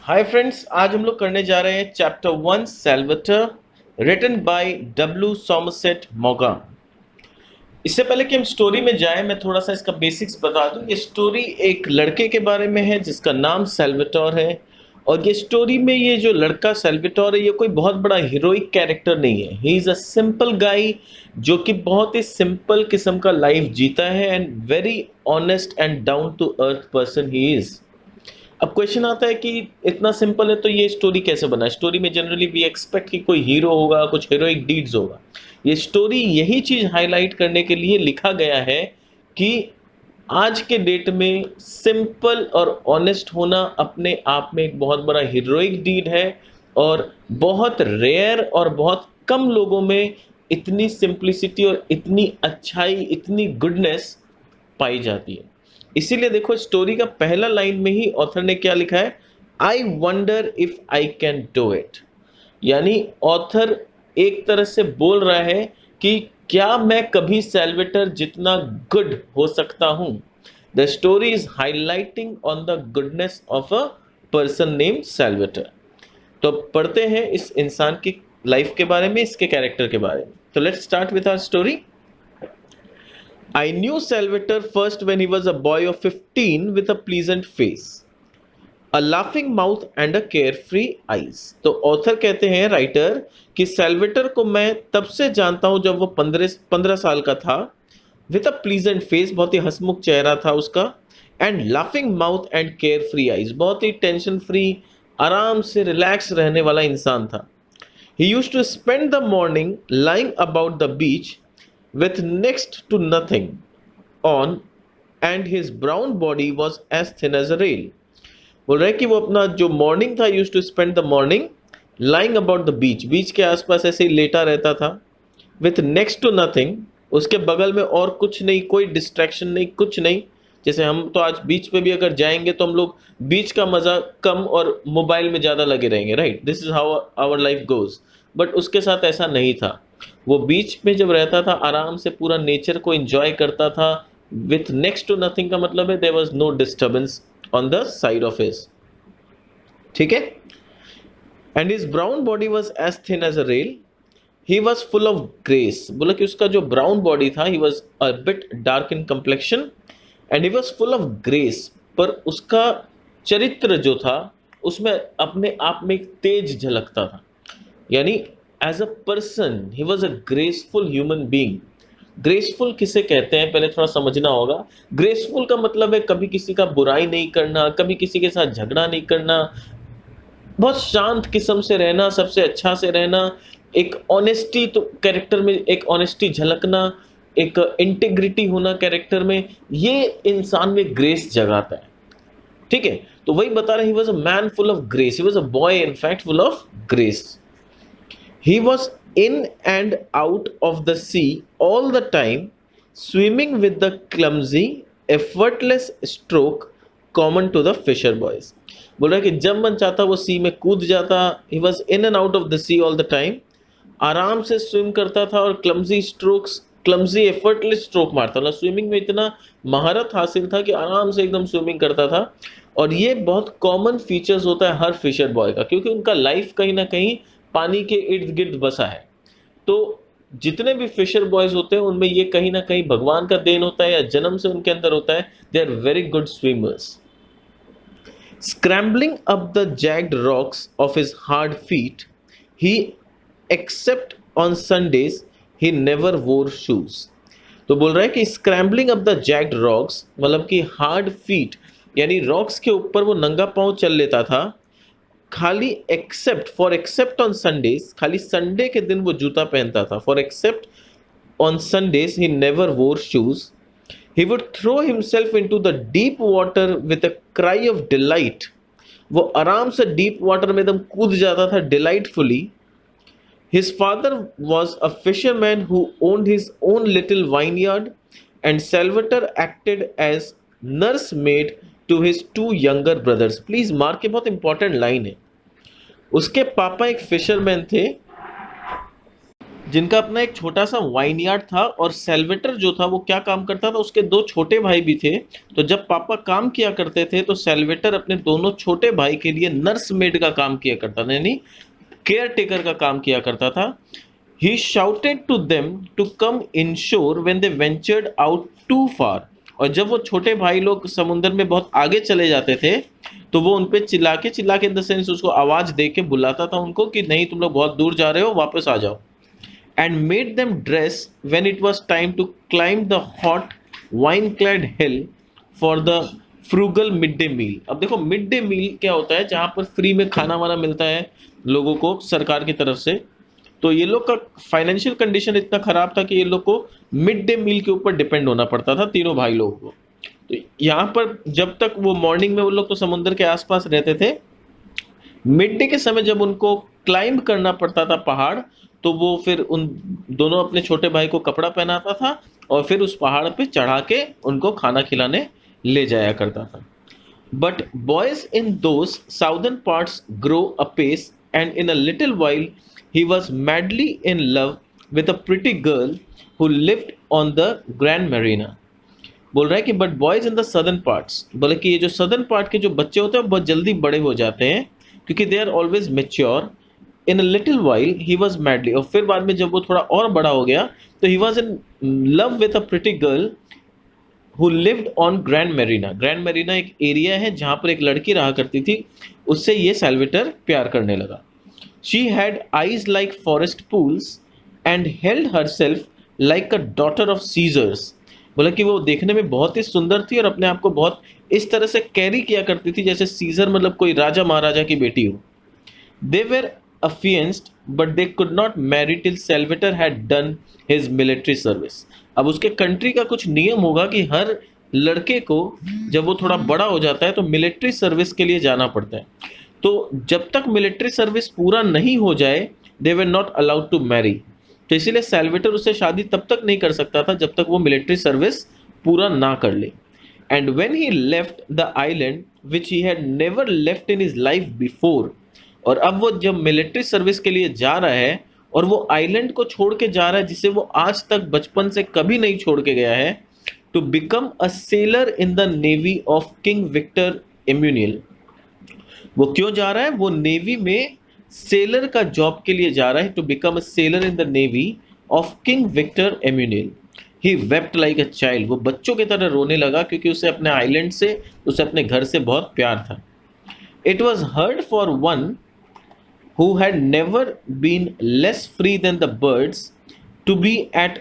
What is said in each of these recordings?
Hi friends, आज हम लोग करने जा रहे हैं chapter 1 Salvatore written by W Somerset मॉगन। इससे पहले कि हम स्टोरी में जाएं, मैं थोड़ा सा इसका बेसिक्स बता दूं। ये स्टोरी एक लड़के के बारे में है जिसका नाम सेल्वेटोर है। और ये स्टोरी में ये जो लड़का सेल्वेटोर है, ये कोई बहुत बड़ा हीरोइक कैरेक्टर नहीं है। He is a simple guy जो कि बहुत ही सिंपल किस्म का लाइफ जीता है and very honest and down to earth person he is. अब क्वेश्चन आता है कि इतना सिंपल है तो ये स्टोरी कैसे बना। स्टोरी में जनरली वी एक्सपेक्ट कि कोई हीरो होगा, कुछ हीरोइक डीड्स होगा। ये स्टोरी यही चीज़ हाईलाइट करने के लिए लिखा गया है कि आज के डेट में सिंपल और ऑनेस्ट होना अपने आप में एक बहुत बड़ा हीरोइक डीड है। और बहुत रेयर और बहुत कम लोगों में इतनी सिंप्लिसिटी और इतनी अच्छाई, इतनी गुडनेस पाई जाती है। इसीलिए देखो, स्टोरी का पहला लाइन में ही ऑथर ने क्या लिखा है, I wonder if I can do it. यानी ऑथर एक तरह से बोल रहा है कि क्या मैं कभी सेल्वेटर जितना गुड हो सकता हूं। The story is highlighting on the goodness of a person named Salvatore. तो पढ़ते हैं इस इंसान की लाइफ के बारे में, इसके कैरेक्टर के बारे में। तो let's start with our story. I knew Salvatore first when he was a boy of 15 with a pleasant face, a laughing mouth and a carefree eyes। तो ऑथर कहते हैं, राइटर, कि सेल्वेटर को मैं तब से जानता हूं जब वो 15 साल का था। विद अ प्लीजेंट फेस, बहुत ही हंसमुख चेहरा था उसका। And laughing mouth and care free eyes, बहुत ही टेंशन फ्री, आराम से रिलैक्स रहने वाला इंसान था। He used to spend the morning lying about the beach with next to nothing on, and his brown body was as thin as a rail। बोल रहा है कि वो अपना जो मॉर्निंग था, use to spend the morning lying about the beach, beach के आसपास ऐसे ही लेटा रहता था। विथ नेक्स्ट टू नथिंग, उसके बगल में और कुछ नहीं, कोई डिस्ट्रैक्शन नहीं, कुछ नहीं। जैसे हम तो आज बीच पे भी अगर जाएंगे तो हम लोग बीच का मज़ा कम और मोबाइल में ज़्यादा लगे रहेंगे, right. This is how our life goes. But उसके साथ ऐसा नहीं था। वो बीच में जब रहता था, आराम से पूरा नेचर को एंजॉय करता था। विथ नेक्स्ट टू नथिंग का मतलब है there was no disturbance on the side of his. ठीक है। And his brown body was as thin as a rail. He was full of grace. बोला कि उसका जो ब्राउन बॉडी था, he was a bit dark in complexion and he was full of grace. पर उसका चरित्र जो था, उसमें अपने आप में एक तेज झलकता था। यानी as a person he was a graceful human being. Graceful किसे कहते हैं पहले थोड़ा समझना होगा। ग्रेसफुल का मतलब है कभी किसी का बुराई नहीं करना, कभी किसी के साथ झगड़ा नहीं करना, बहुत शांत किस्म से रहना, सबसे अच्छा से रहना, एक ऑनेस्टी तो कैरेक्टर में, एक ऑनेस्टी झलकना, एक इंटेग्रिटी होना कैरेक्टर में, ये इंसान में ग्रेस जगाता है। ठीक है। तो वही बता रहे, ही was a man full of grace, he was a boy in fact full of grace. He was in and out of the sea all the time, swimming with the clumsy, effortless stroke common to the fisher boys। बोल रहा है कि जब मन चाहता वो सी में कूद जाता। He was in and out of the sea all the time, आराम से स्विम करता था और clumsy strokes, clumsy effortless stroke मारता था। स्विमिंग में इतना महारत हासिल था कि आराम से एकदम स्विमिंग करता था। और ये बहुत कॉमन फीचर्स होता है हर फिशर बॉय का, क्योंकि उनका लाइफ कहीं ना कहीं पानी के इर्द गिर्द बसा है। तो जितने भी फिशर बॉयज होते हैं उनमें ये कहीं ना कहीं भगवान का देन होता है या जन्म से उनके अंदर होता है। They are very good swimmers. Scrambling up the jagged rocks of his hard feet, he, except on Sundays, he never wore shoes। तो बोल रहा है कि स्क्रैम्बलिंग अप द जैग्ड रॉक्स, मतलब कि हार्ड फीट, यानी रॉक्स के ऊपर वो नंगा पांव चल लेता था। खाली एक्सेप्ट ऑन संडेज, खाली संडे के दिन वो जूता पहनता था। For except on Sundays he never वोर shoes. He would throw himself into the deep water with a cry of delight। वो आराम से डीप वाटर में एकदम कूद जाता था delightfully. His father was a fisherman who owned his own little vineyard, and Salvatore acted as nursemaid to his two younger brothers। Please mark के, बहुत इंपॉर्टेंट लाइन है। उसके पापा एक फिशरमैन थे जिनका अपना एक छोटा सा वाइन यार्ड था, और सेल्वेटर जो था वो क्या काम करता था, उसके दो छोटे भाई भी थे। तो जब पापा काम किया करते थे तो सेल्वेटर अपने दोनों छोटे भाई के लिए नर्स मेड का काम किया करता था, यानी केयर टेकर का काम किया करता था। He shouted to them to come inshore when they ventured out too far. और जब वो छोटे भाई लोग समुद्र में बहुत आगे चले जाते थे तो वो उन पे चिल्ला के इन द सेंस उसको आवाज दे के बुलाता था उनको कि नहीं तुम लोग बहुत दूर जा रहे हो, वापस आ जाओ। And made them dress when it was time to climb the hot wine-clad hill for the frugal midday meal। अब देखो मिड डे मील क्या होता है, जहाँ पर फ्री में खाना वाना मिलता है लोगों को सरकार की तरफ से। तो ये लोग का फाइनेंशियल कंडीशन इतना खराब था कि ये लोग को मिड डे मील के ऊपर डिपेंड होना पड़ता था, तीनों भाई लोगों को। तो यहाँ पर जब तक वो मॉर्निंग में वो लोग तो समुद्र के आसपास रहते थे, मिड डे के समय जब उनको क्लाइंब करना पड़ता था पहाड़, तो वो फिर उन दोनों अपने छोटे भाई को कपड़ा पहनाता था और फिर उस पहाड़ पे चढ़ा के उनको खाना खिलाने ले जाया करता था। But boys in those southern parts grow apace, and in a little while he was madly in love with a pretty girl who lived on the Grand Marina. बोल रहा है कि but boys in the southern parts, बोले कि ये जो southern part के जो बच्चे होते हैं बहुत जल्दी बड़े हो जाते हैं क्योंकि they are always mature. In a little while he was madly, और फिर बाद में जब वो थोड़ा और बड़ा हो गया तो he was in love with a pretty girl who lived on grand Mirena. Grand Mirena एक एरिया है जहाँ पर एक लड़की रहा करती थी, उससे ये सेल्वेटर प्यार करने लगा। She had eyes like forest pools and held herself like a daughter of Caesars. बोला कि वो देखने में बहुत ही सुंदर थी और अपने आप को बहुत इस तरह से कैरी किया करती थी जैसे सीजर मतलब कोई राजा महाराजा की बेटी हो। They were affianced but they could not marry till Salvator had done his military service। अब उसके कंट्री का कुछ नियम होगा कि हर लड़के को जब वो थोड़ा बड़ा हो जाता है तो मिलिट्री सर्विस के लिए जाना पड़ता है। तो जब तक मिलिट्री सर्विस पूरा नहीं हो जाए they were not allowed to marry. तो इसीलिए सेल्वेटर उससे शादी तब तक नहीं कर सकता था जब तक वो मिलिट्री सर्विस पूरा ना कर ले। And when he left the island which he had never left in his life before, और अब वो जब मिलिट्री सर्विस के लिए जा रहा है और वो आइलैंड को छोड़ के जा रहा है जिसे वो आज तक बचपन से कभी नहीं छोड़ के गया है, to become a sailor in the navy of King Victor Emmanuel. वो क्यों जा रहा है, वो नेवी में सेलर का जॉब के लिए जा रहा है, to become a sailor in the navy of King Victor Emmanuel. He wept like a child, वो बच्चों की तरह रोने लगा क्योंकि उसे अपने आइलैंड से, उसे अपने घर से बहुत प्यार था। It was heard for one who had never been less free than the birds to be at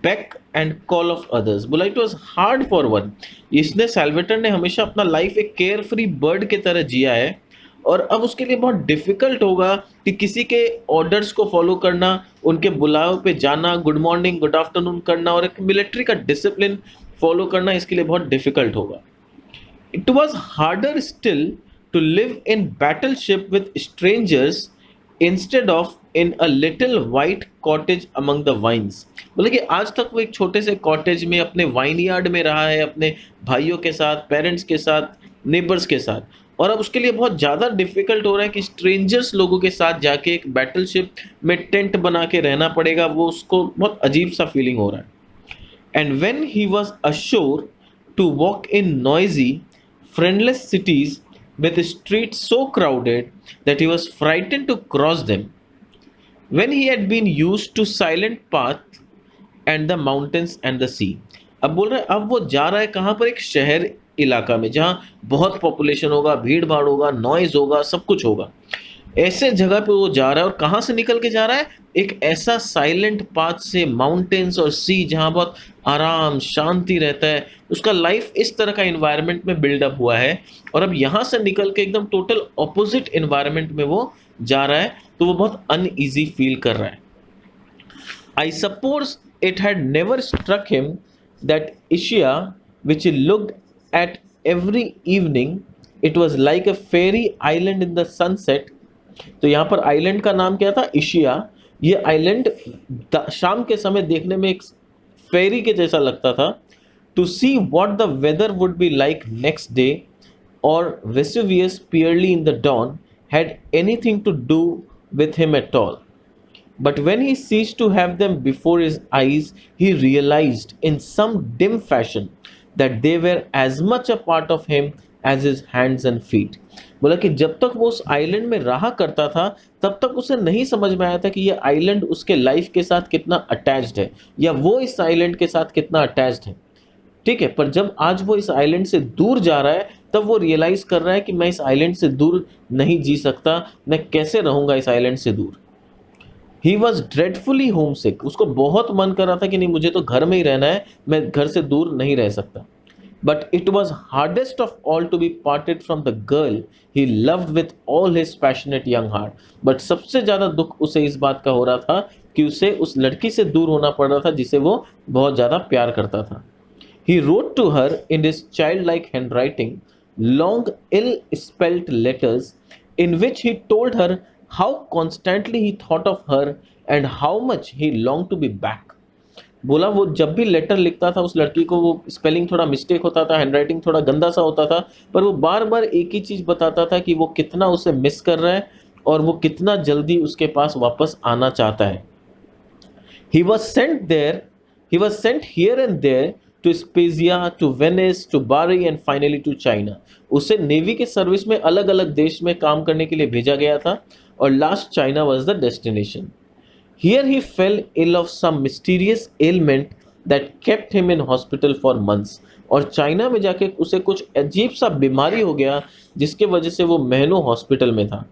beck and call of others। बोला it was hard for one, इसने सेल्वेटर ने हमेशा अपना लाइफ एक केयर फ्री बर्ड की तरह जिया है और अब उसके लिए बहुत डिफिकल्ट होगा कि किसी के ऑर्डर्स को फॉलो करना, उनके बुलाव पे जाना, गुड मॉर्निंग गुड आफ्टरनून करना और एक मिलिट्री का डिसिप्लिन फॉलो करना इसके लिए बहुत डिफिकल्ट होगा। It was harder still to live in battleship with strangers instead of in a little white cottage among the vines. बोले कि आज तक वो एक छोटे से कॉटेज में अपने वाइन यार्ड में रहा है, अपने भाइयों के साथ, पेरेंट्स के साथ, नेबर्स के साथ, और अब उसके लिए बहुत ज़्यादा डिफिकल्ट हो रहा है कि स्ट्रेंजर्स लोगों के साथ जाके एक बैटलशिप में टेंट बना के रहना पड़ेगा। वो उसको बहुत अजीब सा फीलिंग हो रहा है। And when he was assure to walk in noisy friendless cities with streets so crowded that he was frightened to cross them, when he had been used to silent path and the mountains and the sea। अब बोल रहे हैं अब वो जा रहा है कहाँ पर, एक शहर इलाका में जहाँ बहुत पॉपुलेशन होगा, भीड़ भाड़ होगा, नॉइज होगा, सब कुछ होगा। ऐसे जगह पे वो जा रहा है और कहाँ से निकल के जा रहा है, एक ऐसा साइलेंट पाथ से, माउंटेन्स और सी जहाँ बहुत आराम शांति रहता है। उसका लाइफ इस तरह का इन्वायरमेंट में बिल्डअप हुआ है और अब यहाँ से निकल के एकदम टोटल ऑपोजिट इन्वायरमेंट में वो जा रहा है तो वो बहुत अनईजी फील कर रहा है। I suppose it had never struck him that Asia which he looked at every evening it was like a fairy island in the sunset. तो यहाँ पर आइलैंड का नाम क्या था, एशिया। ये आइलैंड शाम के समय देखने में एक फेरी के जैसा लगता था। To see what the weather would be like next day और Vesuvius pearly in the dawn had anything to do with him at all. But when he ceased to have them before his eyes, he realized in some dim fashion that they were as much a part of him as his hands and feet. बोला कि जब तक वो उस island में रहा करता था, तब तक उसे नहीं समझ में आया था कि ये आइलैंड उसके लाइफ के साथ कितना अटैच्ड है, या वो इस आइलैंड के साथ कितना अटैच्ड है। ठीक है, पर जब आज वो इस आइलैंड से दूर जा रहा है, तब वो रियलाइज कर रहा है कि मैं इस आइलैंड से दूर नहीं जी सकता, मैं कैसे रहूंगा इस आइलैंड से दूर। ही वॉज ड्रेडफुली होम सिक, उसको बहुत मन कर रहा था कि नहीं, मुझे तो घर में ही रहना है, मैं घर से दूर नहीं रह सकता। But it was hardest of all to be parted from the girl he loved with all his passionate young heart. But सबसे ज़्यादा दुख उसे इस बात का हो रहा था कि उसे उस लड़की से दूर होना पड़ रहा था जिसे वो बहुत ज़्यादा प्यार करता था। He wrote to her in his childlike handwriting long, ill spelt letters in which he told her how constantly he thought of her and how much he longed to be back. बोला वो जब भी letter लिखता था उस लड़की को, वो स्पेलिंग थोड़ा मिस्टेक होता था, हैंडराइटिंग थोड़ा गंदा सा होता था, पर वो बार बार एक ही चीज़ बताता था कि वो कितना उसे मिस कर रहा है और वो कितना जल्दी उसके पास वापस आना चाहता है। He was sent there, he was sent here and there to Spezia, to Venice, to Bari and finally to China. उसे नेवी के सर्विस में अलग अलग देश में काम करने के लिए भेजा गया था और last China was the destination. Here he fell ill of some mysterious ailment that kept him in hospital for months. और चाइना में जाके उसे कुछ अजीब सा बीमारी हो गया जिसके वजह से वो महीनों हॉस्पिटल में था।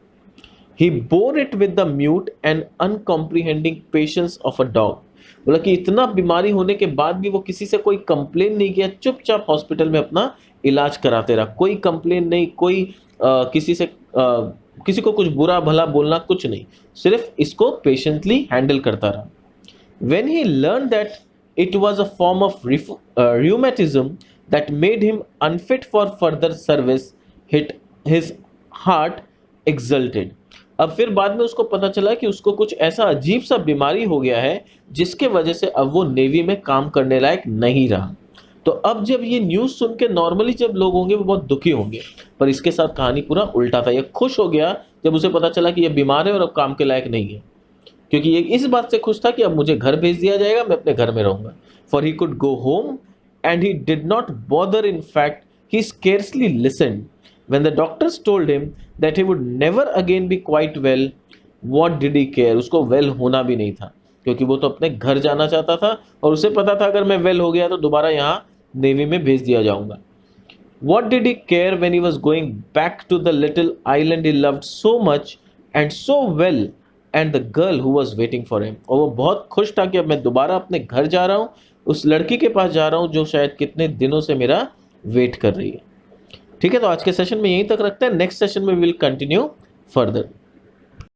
He bore it with the mute and uncomprehending patience of a dog. बोला कि इतना बीमारी होने के बाद भी वो किसी से कोई कंप्लेन नहीं किया, चुपचाप हॉस्पिटल में अपना इलाज कराते रहा, कोई कंप्लेन नहीं, कोई किसी को कुछ बुरा भला बोलना कुछ नहीं, सिर्फ इसको पेशेंटली हैंडल करता रहा। When he learned that it was a form of rheumatism that made him unfit for further service, his heart exulted. अब फिर बाद में उसको पता चला कि उसको कुछ ऐसा अजीब सा बीमारी हो गया है जिसके वजह से अब वो नेवी में काम करने लायक नहीं रहा। तो अब जब ये न्यूज़ सुन के नॉर्मली जब लोग होंगे वो बहुत दुखी होंगे, पर इसके साथ कहानी पूरा उल्टा था। ये खुश हो गया जब उसे पता चला कि ये बीमार है और अब काम के लायक नहीं है, क्योंकि ये इस बात से खुश था कि अब मुझे घर भेज दिया जाएगा, मैं अपने घर में रहूँगा। For he could go home and he did not bother, in fact he scarcely listened when the doctors told him that he would never again be quite well. What did he care? उसको well होना भी नहीं था, क्योंकि वो तो अपने घर जाना चाहता था और उसे पता था अगर मैं वेल हो गया तो दोबारा यहाँ नेवी में भेज दिया जाऊंगा। What did he care when he was going back to the little island he loved so much and so well and the girl who was waiting for him? और वो बहुत खुश था कि अब मैं दोबारा अपने घर जा रहा हूँ, उस लड़की के पास जा रहा हूँ जो शायद कितने दिनों से मेरा वेट कर रही है। ठीक है, तो आज के सेशन में यहीं तक रखते हैं। नेक्स्ट सेशन में विल कंटिन्यू फर्दर।